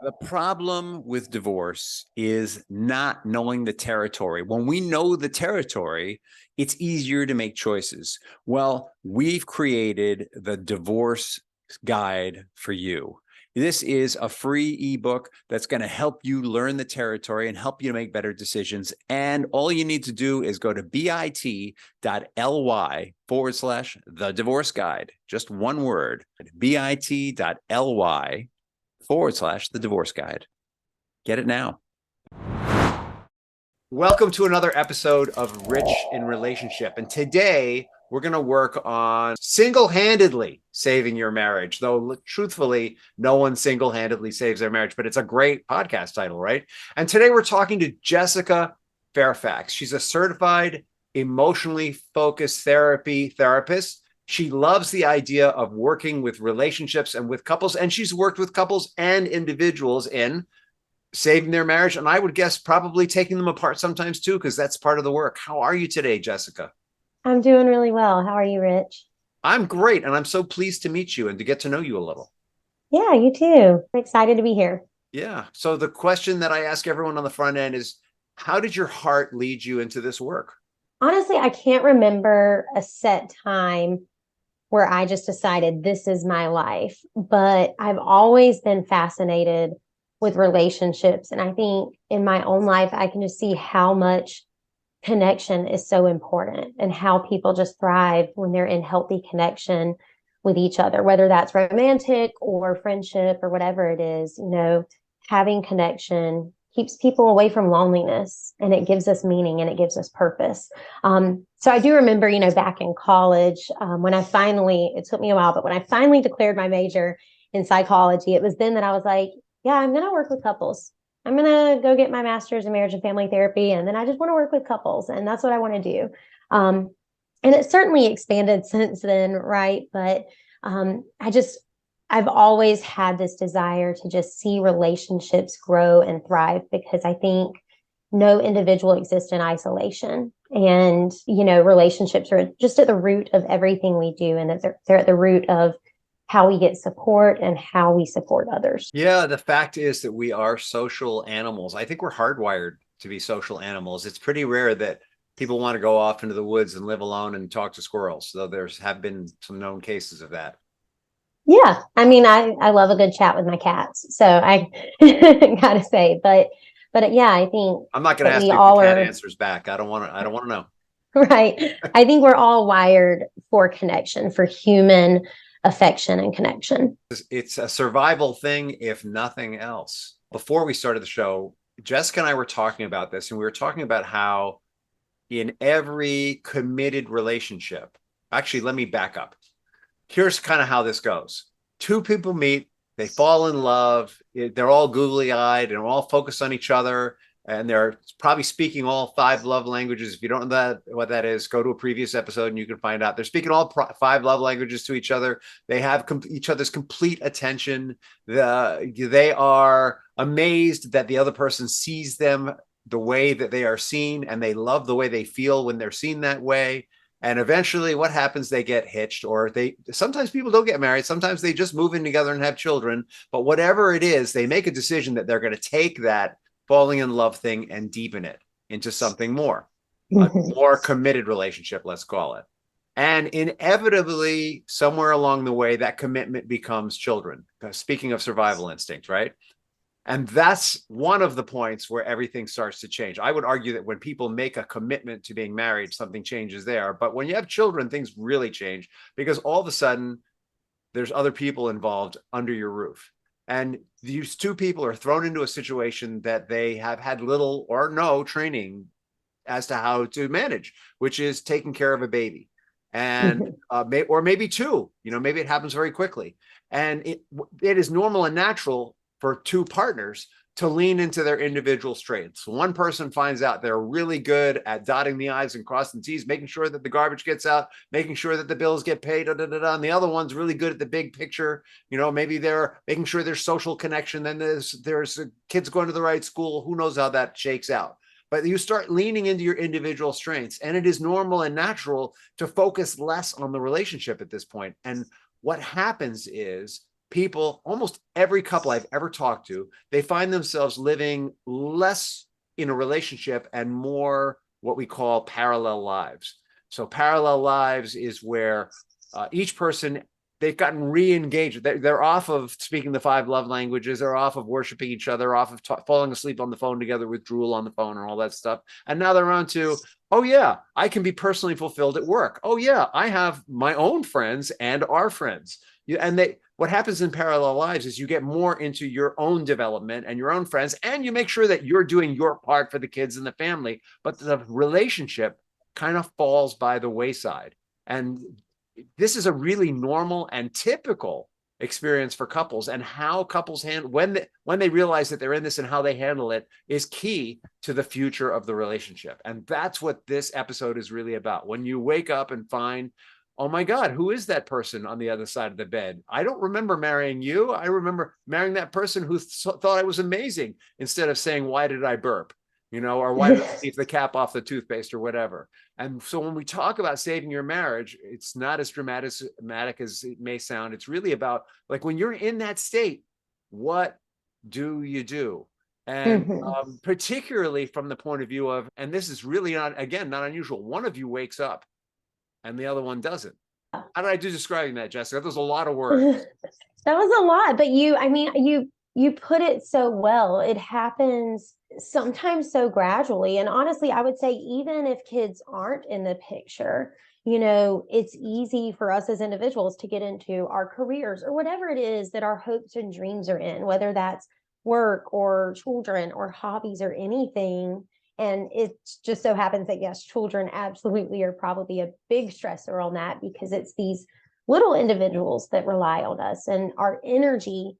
The problem with divorce is not knowing the territory. When we know the territory, it's easier to make choices. Well, we've created the divorce guide for you. This is a free ebook that's going to help you learn the territory and help you make better decisions. And all you need to do is go to bit.ly/the divorce guide. Just one word, bit.ly/the divorce guide. Get it now. Welcome to another episode of Rich in Relationship. And today we're going to work on single-handedly saving your marriage. Though truthfully, no one single-handedly saves their marriage, but it's a great podcast title, right? And today we're talking to Jessica Fairfax. She's a certified emotionally focused therapy therapist. She loves the idea of working with relationships and with couples, and she's worked with couples and individuals in saving their marriage, and I would guess probably taking them apart sometimes too, because that's part of the work. How are you today, Jessica? I'm doing really well. How are you, Rich? I'm great, and I'm so pleased to meet you and to get to know you a little. Yeah, you too. I'm excited to be here. Yeah. So the question that I ask everyone on the front end is, how did your heart lead you into this work? Honestly, I can't remember a set time where I just decided this is my life, but I've always been fascinated with relationships. And I think in my own life, I can just see how much connection is so important and how people just thrive when they're in healthy connection with each other, whether that's romantic or friendship or whatever it is. Having connection keeps people away from loneliness, and it gives us meaning and it gives us purpose. So I do remember, back in college, when it took me a while, but when I finally declared my major in psychology, it was then that I was like, yeah, I'm going to work with couples. I'm going to go get my master's in marriage and family therapy. And then I just want to work with couples. And that's what I want to do. And it certainly expanded since then, right? But I've always had this desire to just see relationships grow and thrive, because I think no individual exists in isolation. And, relationships are just at the root of everything we do. And they're at the root of how we get support and how we support others. Yeah, the fact is that we are social animals. I think we're hardwired to be social animals. It's pretty rare that people want to go off into the woods and live alone and talk to squirrels, though have been some known cases of that. Yeah. I mean, I love a good chat with my cats. So I gotta say, but yeah, I think I'm not going to that ask we you if the all cat are answers back. I don't want to know. right. I think we're all wired for connection, for human affection and connection. It's a survival thing, if nothing else. Before we started the show, Jessica and I were talking about this, and we were talking about how in every committed relationship, actually, let me back up. Here's kind of how this goes. Two people meet, they fall in love, they're all googly eyed and all focused on each other. And they're probably speaking all 5 love languages. If you don't know what that is, go to a previous episode and you can find out. They're speaking all 5 love languages to each other. They have each other's complete attention. They are amazed that the other person sees them the way that they are seen, and they love the way they feel when they're seen that way. And eventually what happens, they get hitched, or sometimes people don't get married. Sometimes they just move in together and have children. But whatever it is, they make a decision that they're going to take that falling in love thing and deepen it into something more, a more committed relationship, let's call it. And inevitably, somewhere along the way, that commitment becomes children. Speaking of survival instinct, right? And that's one of the points where everything starts to change. I would argue that when people make a commitment to being married, something changes there. But when you have children, things really change, because all of a sudden there's other people involved under your roof. And these two people are thrown into a situation that they have had little or no training as to how to manage, which is taking care of a baby. And or maybe 2, maybe it happens very quickly. And it is normal and natural for 2 partners to lean into their individual strengths. One person finds out they're really good at dotting the I's and crossing the T's, making sure that the garbage gets out, making sure that the bills get paid, and the other one's really good at the big picture. Maybe they're making sure there's social connection. Then there's kids going to the right school. Who knows how that shakes out? But you start leaning into your individual strengths, and it is normal and natural to focus less on the relationship at this point. And what happens is people, almost every couple I've ever talked to, they find themselves living less in a relationship and more what we call parallel lives. So parallel lives is where each person, they've gotten re-engaged. They're off of speaking the 5 love languages. They're off of worshiping each other, off of falling asleep on the phone together with drool on the phone and all that stuff. And now they're on to, oh yeah, I can be personally fulfilled at work. Oh yeah, I have my own friends and our friends. And what happens in parallel lives is you get more into your own development and your own friends, and you make sure that you're doing your part for the kids and the family, but the relationship kind of falls by the wayside. And this is a really normal and typical experience for couples, and how couples handle when they realize that they're in this and how they handle it is key to the future of the relationship. And that's what this episode is really about. When you wake up and find, oh my God, who is that person on the other side of the bed? I don't remember marrying you. I remember marrying that person who thought I was amazing, instead of saying, why did I burp? Or why did I leave the cap off the toothpaste or whatever? And so when we talk about saving your marriage, it's not as dramatic as it may sound. It's really about, like, when you're in that state, what do you do? And particularly from the point of view of, and this is really not unusual, one of you wakes up and the other one doesn't. How did I do describing that, Jessica? That was a lot of words. That was a lot, but you put it so well. It happens sometimes so gradually. And honestly, I would say even if kids aren't in the picture, it's easy for us as individuals to get into our careers or whatever it is that our hopes and dreams are in, whether that's work or children or hobbies or anything. And it just so happens that, yes, children absolutely are probably a big stressor on that, because it's these little individuals that rely on us, and our energy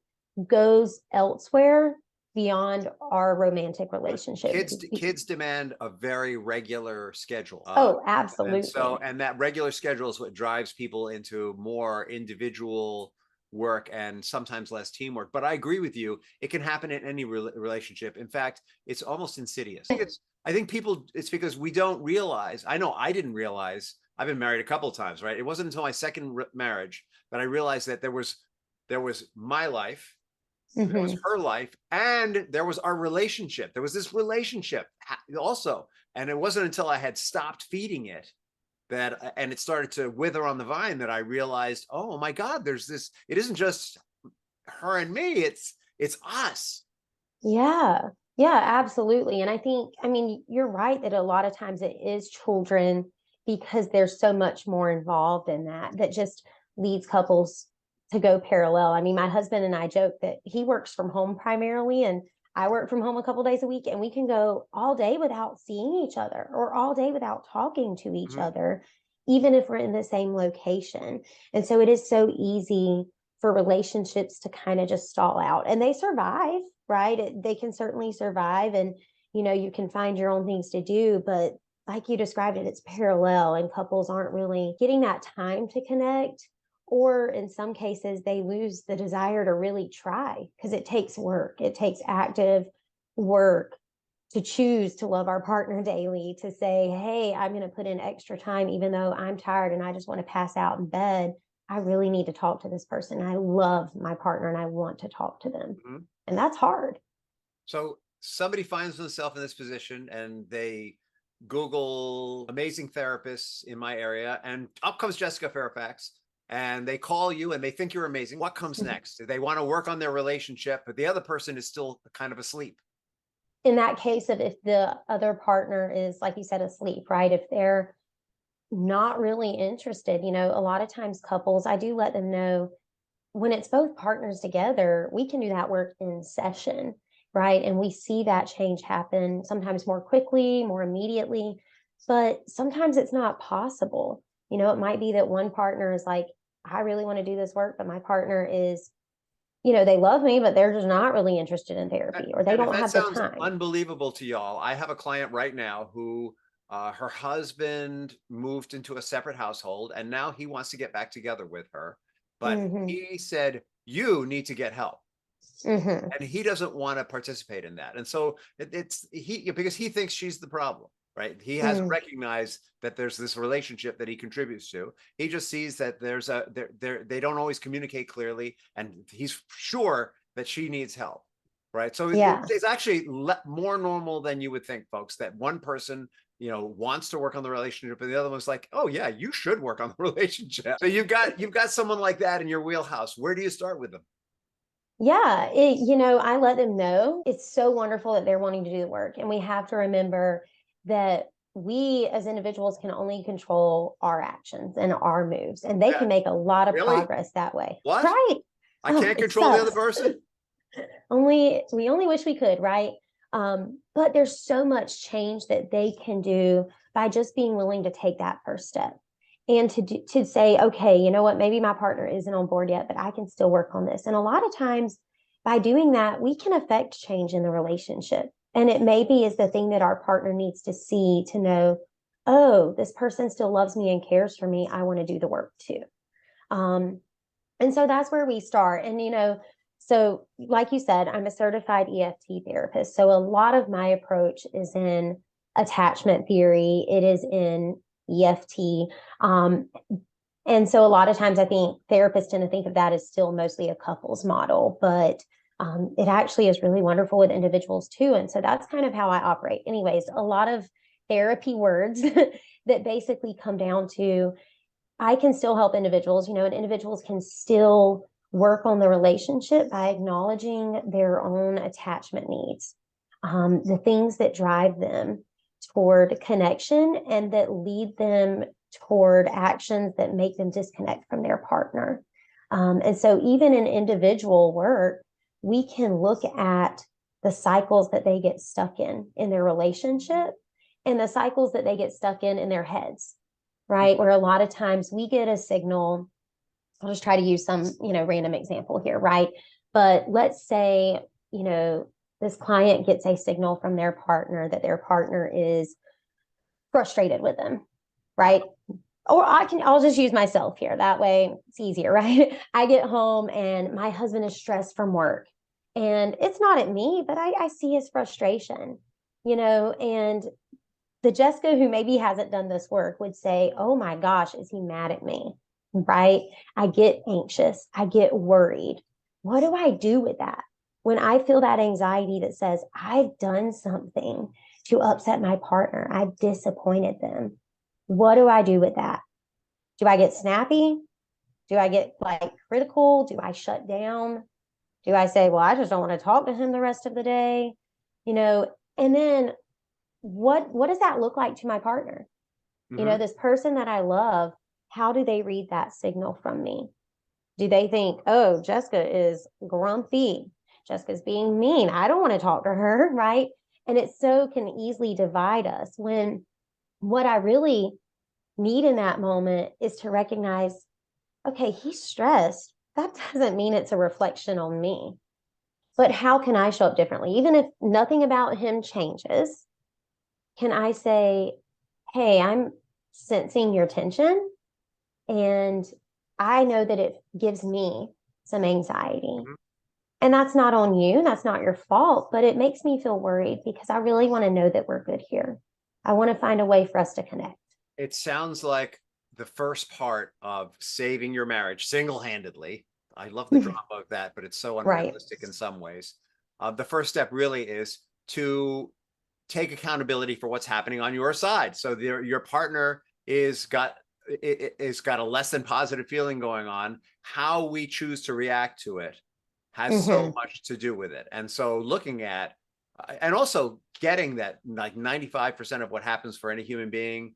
goes elsewhere beyond our romantic relationship. Kids demand a very regular schedule. Oh, absolutely. And that regular schedule is what drives people into more individual work and sometimes less teamwork. But I agree with you. It can happen in any relationship. In fact, it's almost insidious. I think it's because we don't realize. I know I didn't realize. I've been married a couple of times, right? It wasn't until my second marriage that I realized that there was my life, there was her life, and there was our relationship. There was this relationship also. And it wasn't until I had stopped feeding it and it started to wither on the vine, that I realized, oh my God, there's this, it isn't just her and me, it's us. Yeah. Yeah, absolutely. And I mean, you're right that a lot of times it is children, because there's so much more involved in that just leads couples to go parallel. I mean, my husband and I joke that he works from home primarily, and I work from home a couple days a week, and we can go all day without seeing each other or all day without talking to each other, even if we're in the same location. And so it is so easy for relationships to kind of just stall out, and they survive, right? They can certainly survive, and you can find your own things to do, but like you described it, it's parallel, and couples aren't really getting that time to connect, or in some cases they lose the desire to really try, because it takes work. It takes active work to choose to love our partner daily, to say, hey, I'm going to put in extra time, even though I'm tired and I just want to pass out in bed. I really need to talk to this person. I love my partner and I want to talk to them. And that's hard. So somebody finds themselves in this position and they Google amazing therapists in my area, and up comes Jessica Fairfax, and they call you and they think you're amazing. What comes next? They want to work on their relationship, but the other person is still kind of asleep. In that case, if the other partner is, like you said, asleep, right? If they're not really interested, a lot of times couples, I do let them know, when it's both partners together, we can do that work in session, right? And we see that change happen sometimes more quickly, more immediately, but sometimes it's not possible. It might be that one partner is like, I really want to do this work, but my partner is, they love me, but they're just not really interested in therapy, or they don't have the time. That sounds unbelievable to y'all. I have a client right now who her husband moved into a separate household, and now he wants to get back together with her. But he said, you need to get help. And he doesn't want to participate in that. And so because he thinks she's the problem. right? He hasn't Mm, recognized that there's this relationship that he contributes to. He just sees that there's a they don't always communicate clearly, and he's sure that she needs help, right? So yeah. it's actually more normal than you would think, folks, that one person, you know, wants to work on the relationship, and the other one's like, oh yeah, you should work on the relationship. So you've got someone like that in your wheelhouse. Where do you start with them? Yeah, I let them know it's so wonderful that they're wanting to do the work. And we have to remember that we as individuals can only control our actions and our moves, and they can Yeah, make a lot of really? progress that way. What? Right. I Oh, can't it control the other sucks. person? We only wish we could, right? But there's so much change that they can do by just being willing to take that first step and to say, okay, you know what, maybe my partner isn't on board yet, but I can still work on this. And a lot of times by doing that, we can affect change in the relationship. And it maybe is the thing that our partner needs to see to know, oh, this person still loves me and cares for me. I want to do the work too. Um, and so that's where we start. And, so like you said, I'm a certified EFT therapist. So a lot of my approach is in attachment theory, it is in EFT. Um, and so a lot of times I think therapists tend to think of that as still mostly a couples model, but it actually is really wonderful with individuals too. And so that's kind of how I operate. Anyways, a lot of therapy words that basically come down to I can still help individuals, and individuals can still work on the relationship by acknowledging their own attachment needs, the things that drive them toward connection and that lead them toward actions that make them disconnect from their partner. And so, even in individual work, we can look at the cycles that they get stuck in their relationship and the cycles that they get stuck in their heads, right? Where a lot of times we get a signal. I'll just try to use some, random example here, right? But let's say, this client gets a signal from their partner that their partner is frustrated with them, right? Or I'll just use myself here. That way it's easier, right? I get home and my husband is stressed from work. And it's not at me, but I see his frustration, and the Jessica who maybe hasn't done this work would say, oh my gosh, is he mad at me? Right? I get anxious. I get worried. What do I do with that? When I feel that anxiety that says, I've done something to upset my partner, I've disappointed them. What do I do with that? Do I get snappy? Do I get like critical? Do I shut down? Do I say, well, I just don't want to talk to him the rest of the day? And then what does that look like to my partner? Mm-hmm. This person that I love, how do they read that signal from me? Do they think, oh, Jessica is grumpy, Jessica's being mean, I don't want to talk to her, right? And it so can easily divide us when what I really need in that moment is to recognize, okay, he's stressed, that doesn't mean it's a reflection on me, but how can I show up differently? Even if nothing about him changes, can I say, hey, I'm sensing your tension and I know that it gives me some anxiety. Mm-hmm. And that's not on you, that's not your fault, but it makes me feel worried because I really want to know that we're good here. I want to find a way for us to connect. It sounds like the first part of saving your marriage single-handedly. I love the drama of that, but it's so Right. unrealistic in some ways. The first step really is to take accountability for what's happening on your side. So your partner is got a less than positive feeling going on. How we choose to react to it has so Mm-hmm. much to do with it. And so looking at and also getting that like 95% of what happens for any human being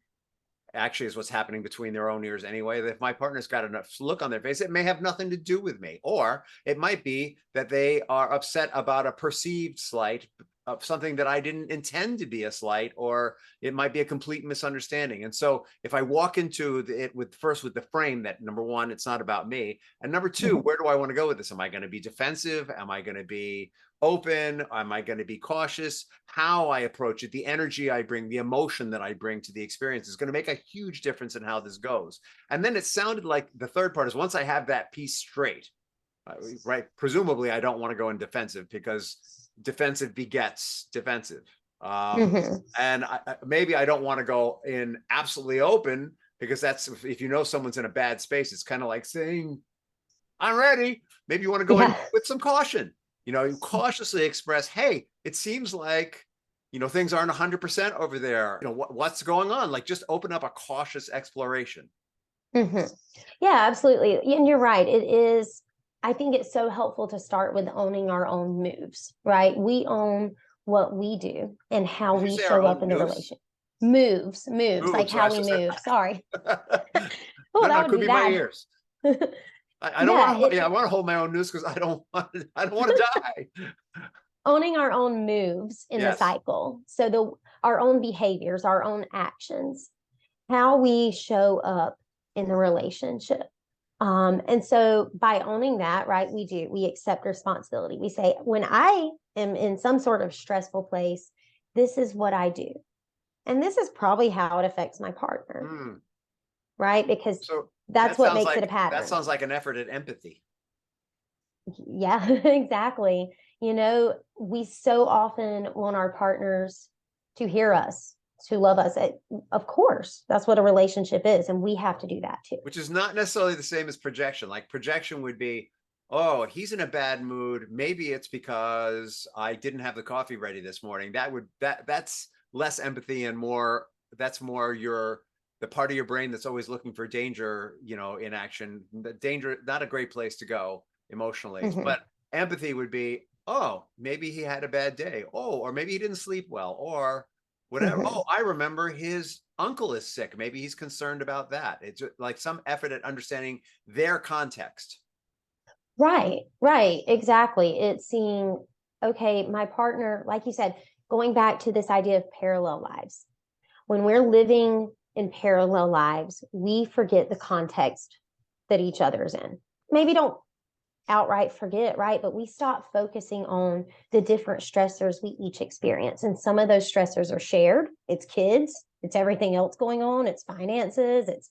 actually is what's happening between their own ears anyway. If my partner's got enough look on their face, it may have nothing to do with me. Or it might be that they are upset about a perceived slight of something that I didn't intend to be a slight, or it might be a complete misunderstanding. And so if I walk into it with the frame that number one, it's not about me. And number two, Mm-hmm. where do I want to go with this? Am I going to be defensive? Am I going to be open? Am I going to be cautious? How I approach it, the energy I bring, the emotion that I bring to the experience is going to make a huge difference in how this goes. And then it sounded like the third part is once I have that piece straight, right? Presumably, I don't want to go in defensive because defensive begets defensive. Hmm. And maybe I don't want to go in absolutely open, because that's, if you know someone's in a bad space, it's kind of like saying, I'm ready. Maybe you want to go in Yeah. with some caution. You cautiously express, hey, it seems like, things aren't 100% over there. What's going on? Like, just open up a cautious exploration. Hmm. Yeah, absolutely. And you're right. It is, I think it's so helpful to start with owning our own moves, right? We own what we do and how Did you we say our show up own in the moves? relation. Moves, like Moves. So I how we just said, move. Sorry. no, Oh, no, that it would could be be my bad. ears. I don't Yeah, want to. Yeah, I want to hold my own news because I don't want to die. owning our own moves in the Yes. cycle. So our own behaviors, our own actions, how we show up in the relationship. And so by owning that, right, we accept responsibility. We say, when I am in some sort of stressful place, this is what I do. And this is probably how it affects my partner, Hmm. right? Because So that's that what sounds makes it a like that pattern. sounds like an effort at empathy. Yeah, exactly. We so often want our partners to hear us, to love us. Of course, that's what a relationship is. And we have to do that too. Which is not necessarily the same as projection. Like, projection would be, oh, he's in a bad mood. Maybe it's because I didn't have the coffee ready this morning. That's less empathy and more, that's more the part of your brain that's always looking for danger, in action. The danger, not a great place to go emotionally. Hmm. But empathy would be, oh, maybe he had a bad day. Oh, or maybe he didn't sleep well, or whatever. Hmm. Oh, I remember his uncle is sick. Maybe he's concerned about that. It's like some effort at understanding their context. Right, right, exactly. It's seeing, okay, my partner, like you said, going back to this idea of parallel lives. When we're living in parallel lives, we forget the context that each other's in. Maybe don't outright forget, right? But we stop focusing on the different stressors we each experience. And some of those stressors are shared. It's kids, it's everything else going on, it's finances, it's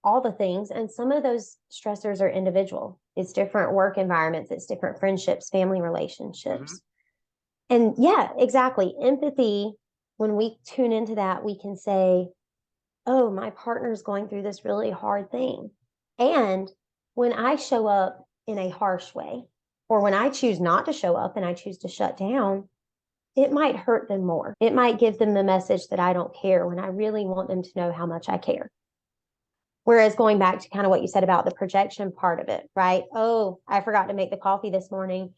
all the things. And some of those stressors are individual. It's different work environments, it's different friendships, family Mm-hmm. relationships. And yeah, exactly. Empathy, when we tune into that, we can say, oh, my partner's going through this really hard thing. And when I show up in a harsh way, or when I choose not to show up and I choose to shut down, it might hurt them more. It might give them the message that I don't care when I really want them to know how much I care. Whereas going back to kind of what you said about the projection part of it, right? Oh, I forgot to make the coffee this morning.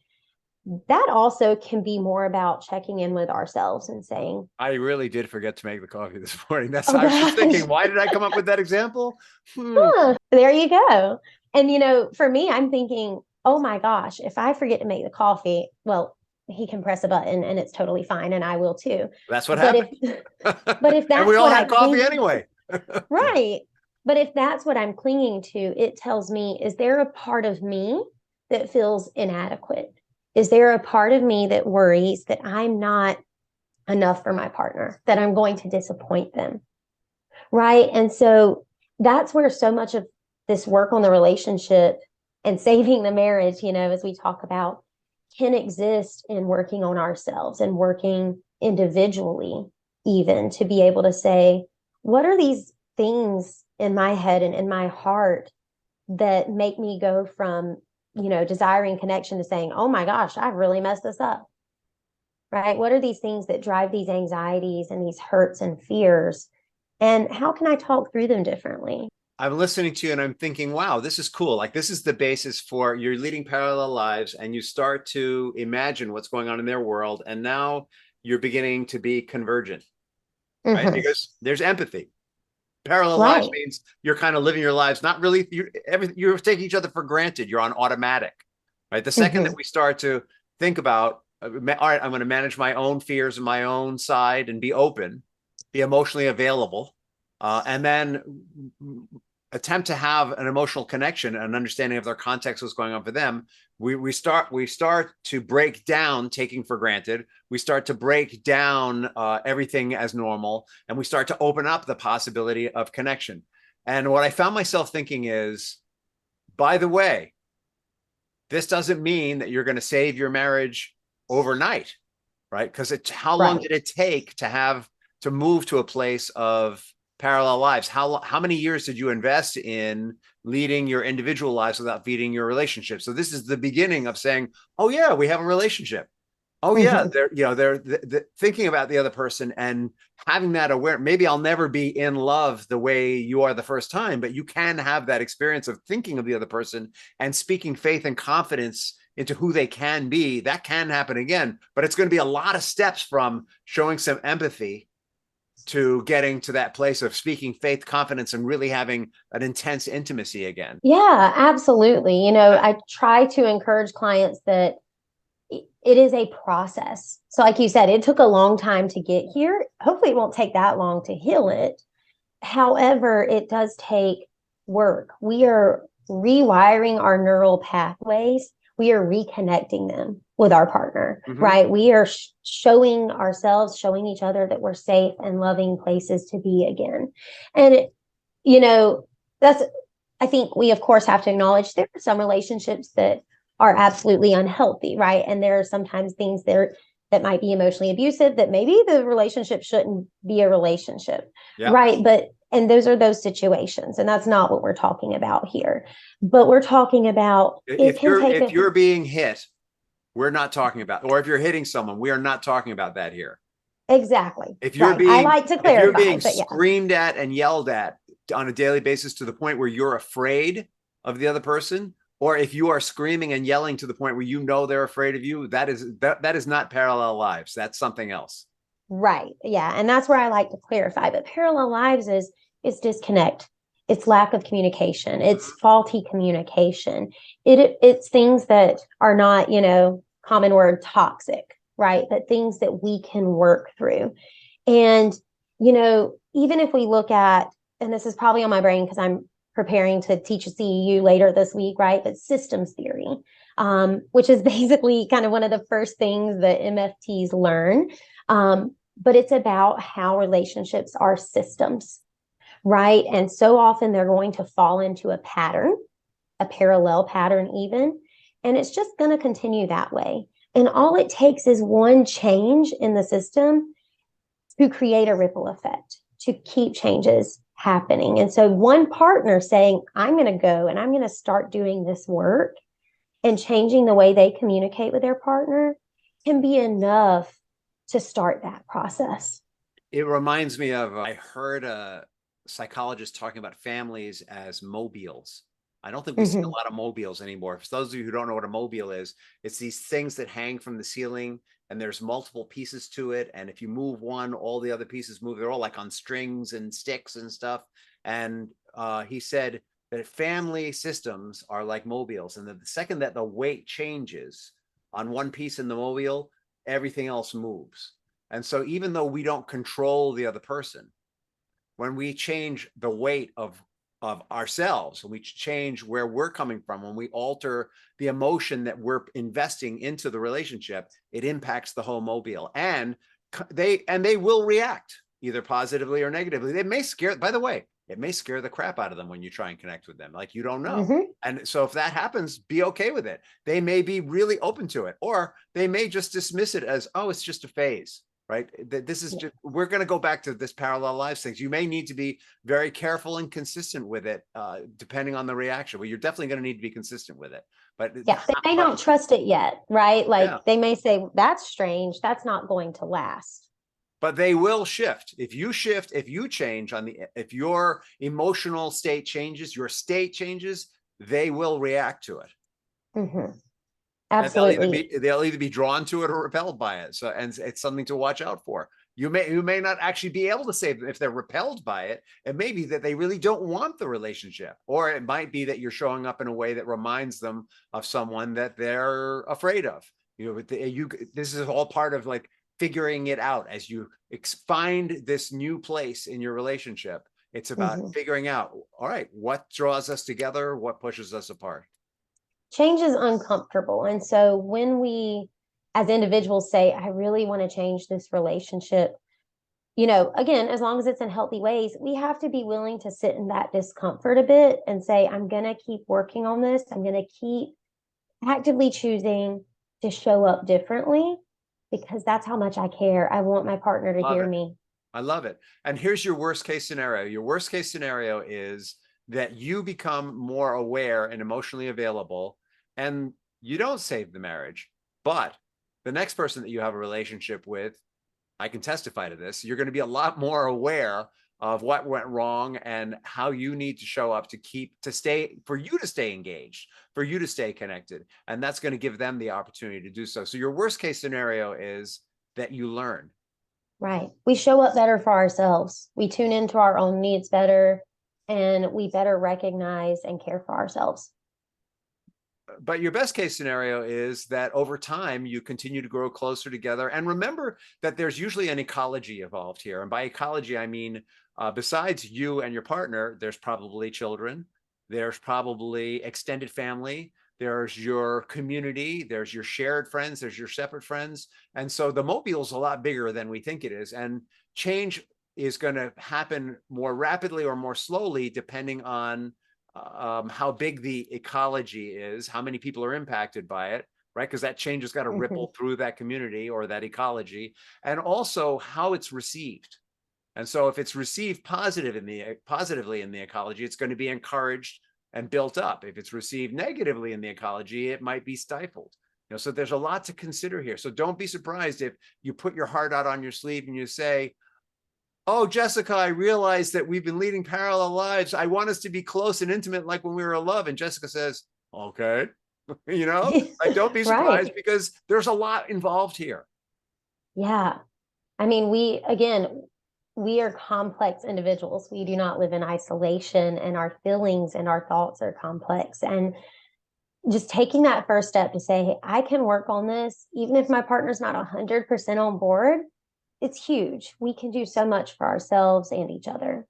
That also can be more about checking in with ourselves and saying, I really did forget to make the coffee this morning. oh I was just gosh, thinking, why did I come up with that example? huh, there you go. And for me, I'm thinking, oh my gosh, if I forget to make the coffee, well, he can press a button and it's totally fine, and I will too. That's what But happened. if but if And we that's all what I had coffee cling anyway. right. But if that's what I'm clinging to, it tells me, is there a part of me that feels inadequate? Is there a part of me that worries that I'm not enough for my partner, that I'm going to disappoint them? Right. And so that's where so much of this work on the relationship and saving the marriage, as we talk about, can exist in working on ourselves and working individually, even to be able to say, what are these things in my head and in my heart that make me go from, desiring connection to saying, oh my gosh, I've really messed this up. Right? What are these things that drive these anxieties and these hurts and fears? And how can I talk through them differently? I'm listening to you and I'm thinking, wow, this is cool. Like, this is the basis for you're leading parallel lives, and you start to imagine what's going on in their world. And now you're beginning to be convergent, right? Mm-hmm. Because there's empathy. Parallel lives Right. means you're kind of living your lives, not really, you're taking each other for granted. You're on automatic, right? The second Mm-hmm. that we start to think about, all right, I'm going to manage my own fears and my own side and be open, be emotionally available, and then attempt to have an emotional connection, an understanding of their context, what's going on for them. We start to break down taking for granted. We start to break down everything as normal, and we start to open up the possibility of connection. And what I found myself thinking is, by the way, this doesn't mean that you're going to save your marriage overnight, right? Because how long Right. did it take to move to a place of parallel lives? How many years did you invest in leading your individual lives without feeding your relationship? So this is the beginning of saying, oh yeah, we have a relationship. Oh yeah, Hmm. they're thinking about the other person and having that aware. Maybe I'll never be in love the way you are the first time, but you can have that experience of thinking of the other person and speaking faith and confidence into who they can be. That can happen again, but it's going to be a lot of steps from showing some empathy to getting to that place of speaking faith, confidence, and really having an intense intimacy again. Yeah, absolutely. I try to encourage clients that it is a process. So, like you said, it took a long time to get here. Hopefully, it won't take that long to heal it. However, it does take work. We are rewiring our neural pathways. We are reconnecting them with our partner, Mm-hmm. right? We are showing ourselves, showing each other that we're safe and loving places to be again. And, you know, that's, I think we, of course, have to acknowledge there are some relationships that are absolutely unhealthy, right? And there are sometimes things there that might be emotionally abusive that maybe the relationship shouldn't be a relationship, Yeah. right? And those are those situations. And that's not what we're talking about here. But we're talking about it can take If a, you're being hit, we're not talking about, or if you're hitting someone, we are not talking about that here. exactly If you're right. I being like to if you're clarify, being but yeah, screamed at and yelled at on a daily basis to the point where you're afraid of the other person, or if you are screaming and yelling to the point where you know they're afraid of you, that is not parallel lives. That's something else. right. Yeah. And that's where I like to clarify. But parallel lives is it's disconnect. It's lack of communication. It's faulty communication. It's things that are not, common word toxic, right? But things that we can work through. And, even if we look at, and this is probably on my brain because I'm preparing to teach a CEU later this week, right? But systems theory, which is basically kind of one of the first things that MFTs learn. But it's about how relationships are systems, right? And so often they're going to fall into a pattern, a parallel pattern, even. And it's just going to continue that way. And all it takes is one change in the system to create a ripple effect, to keep changes happening. And so one partner saying, I'm going to go and I'm going to start doing this work and changing the way they communicate with their partner can be enough to start that process. It reminds me of I heard a psychologist talking about families as mobiles. I don't think we see a Mm-hmm. lot of mobiles anymore. For those of you who don't know what a mobile is, it's these things that hang from the ceiling and there's multiple pieces to it. And if you move one, all the other pieces move. They're all like on strings and sticks and stuff. And he said that family systems are like mobiles, and that the second that the weight changes on one piece in the mobile, everything else moves. And so even though we don't control the other person, when we change the weight of ourselves, when we change where we're coming from, when we alter the emotion that we're investing into the relationship, it impacts the whole mobile. And they will react either positively or negatively. They may scare, by the way, it may scare the crap out of them when you try and connect with them. Like, you don't know. Mm-hmm. And so if that happens, be okay with it. They may be really open to it, or they may just dismiss it as, oh, it's just a phase, right? This is just, we're going to go back to this parallel lives things. You may need to be very careful and consistent with it, depending on the reaction. Well, you're definitely going to need to be consistent with it. But Yeah, they may but not trust it yet, right? Like yeah, they may say, that's strange. That's not going to last. but they will shift. If you shift, if you change if your emotional state changes, your state changes, they will react to it. Mm-hmm. And Absolutely. they'll either be drawn to it or repelled by it. So, and it's something to watch out for. You may not actually be able to say if they're repelled by it. It may be that they really don't want the relationship, or it might be that you're showing up in a way that reminds them of someone that they're afraid of. This is all part of like figuring it out as you find this new place in your relationship. It's about Mm-hmm. figuring out, all right, what draws us together, what pushes us apart. Change is uncomfortable. And so when we, as individuals, say, I really want to change this relationship, again, as long as it's in healthy ways, we have to be willing to sit in that discomfort a bit and say, I'm going to keep working on this. I'm going to keep actively choosing to show up differently because that's how much I care. I want my partner to Love hear it. me. I love it. And here's your worst case scenario. Your worst case scenario is that you become more aware and emotionally available, and you don't save the marriage, but the next person that you have a relationship with, I can testify to this, you're going to be a lot more aware of what went wrong and how you need to show up for you to stay engaged, for you to stay connected. And that's going to give them the opportunity to do so. So your worst case scenario is that you learn. Right. We show up better for ourselves. We tune into our own needs better, and we better recognize and care for ourselves. But your best case scenario is that over time you continue to grow closer together. And remember that there's usually an ecology involved here. And by ecology, I mean, besides you and your partner, there's probably children, there's probably extended family, there's your community, there's your shared friends, there's your separate friends. And so the mobile's a lot bigger than we think it is. And change is going to happen more rapidly or more slowly, depending on how big the ecology is, how many people are impacted by it, right? Because that change has got to ripple through that community or that ecology, and also how it's received. And so if it's received positively in the ecology, it's going to be encouraged and built up. If it's received negatively in the ecology, it might be stifled. So there's a lot to consider here. So don't be surprised if you put your heart out on your sleeve and you say, oh, Jessica, I realize that we've been leading parallel lives. I want us to be close and intimate like when we were in love. And Jessica says, okay, like, don't be surprised Right. because there's a lot involved here. Yeah. I mean, we are complex individuals. We do not live in isolation, and our feelings and our thoughts are complex. And just taking that first step to say, hey, I can work on this, even if my partner's not 100% on board, it's huge. We can do so much for ourselves and each other.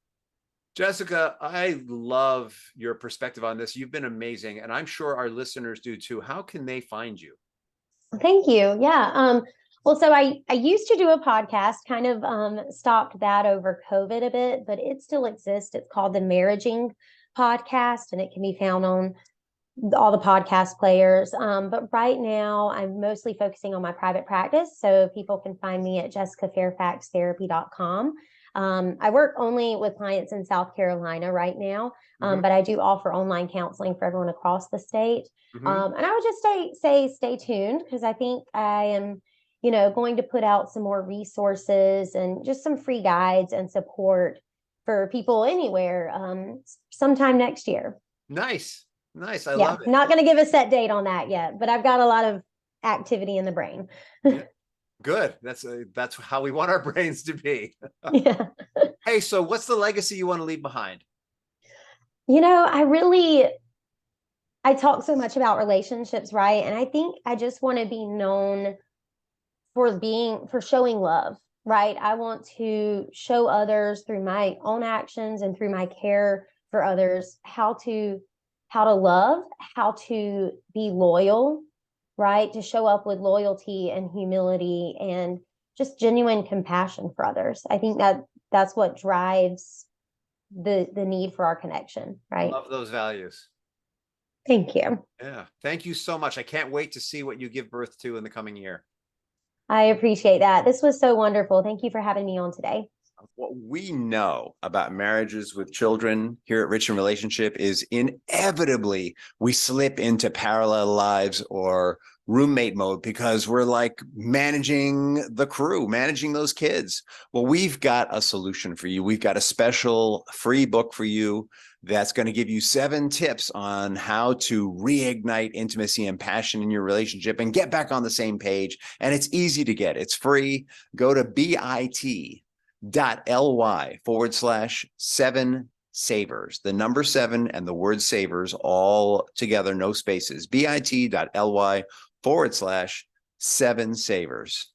Jessica, I love your perspective on this. You've been amazing, and I'm sure our listeners do too. How can they find you? Thank you. Yeah. Well, so I used to do a podcast, kind of stopped that over COVID a bit, but it still exists. It's called the Marriaging Podcast, and it can be found on all the podcast players. But right now I'm mostly focusing on my private practice. So people can find me at jessicafairfaxtherapy.com. I work only with clients in South Carolina right now, but I do offer online counseling for everyone across the state. And I would just stay tuned, because I think I am, going to put out some more resources and just some free guides and support for people anywhere sometime next year. Nice. I Yeah, love it. not going to give a set date on that yet, but I've got a lot of activity in the brain. Yeah. Good. That's how we want our brains to be. Yeah. Hey, so what's the legacy you want to leave behind? I talk so much about relationships, right? And I think I just want to be known for showing love, right? I want to show others through my own actions and through my care for others how to love, how to be loyal, right? To show up with loyalty and humility and just genuine compassion for others. I think that's what drives the need for our connection, right? Love those values. Thank you. Yeah. Thank you so much. I can't wait to see what you give birth to in the coming year. I appreciate that. This was so wonderful. Thank you for having me on today. What we know about marriages with children here at Rich in Relationship is inevitably we slip into parallel lives or roommate mode because we're like managing the crew, managing those kids. Well, we've got a solution for you. We've got a special free book for you that's going to give you 7 tips on how to reignite intimacy and passion in your relationship and get back on the same page. And it's easy to get. It's free. Go to bit.ly/7 savers, the number 7 and the word savers all together, no spaces, bit.ly/7 savers.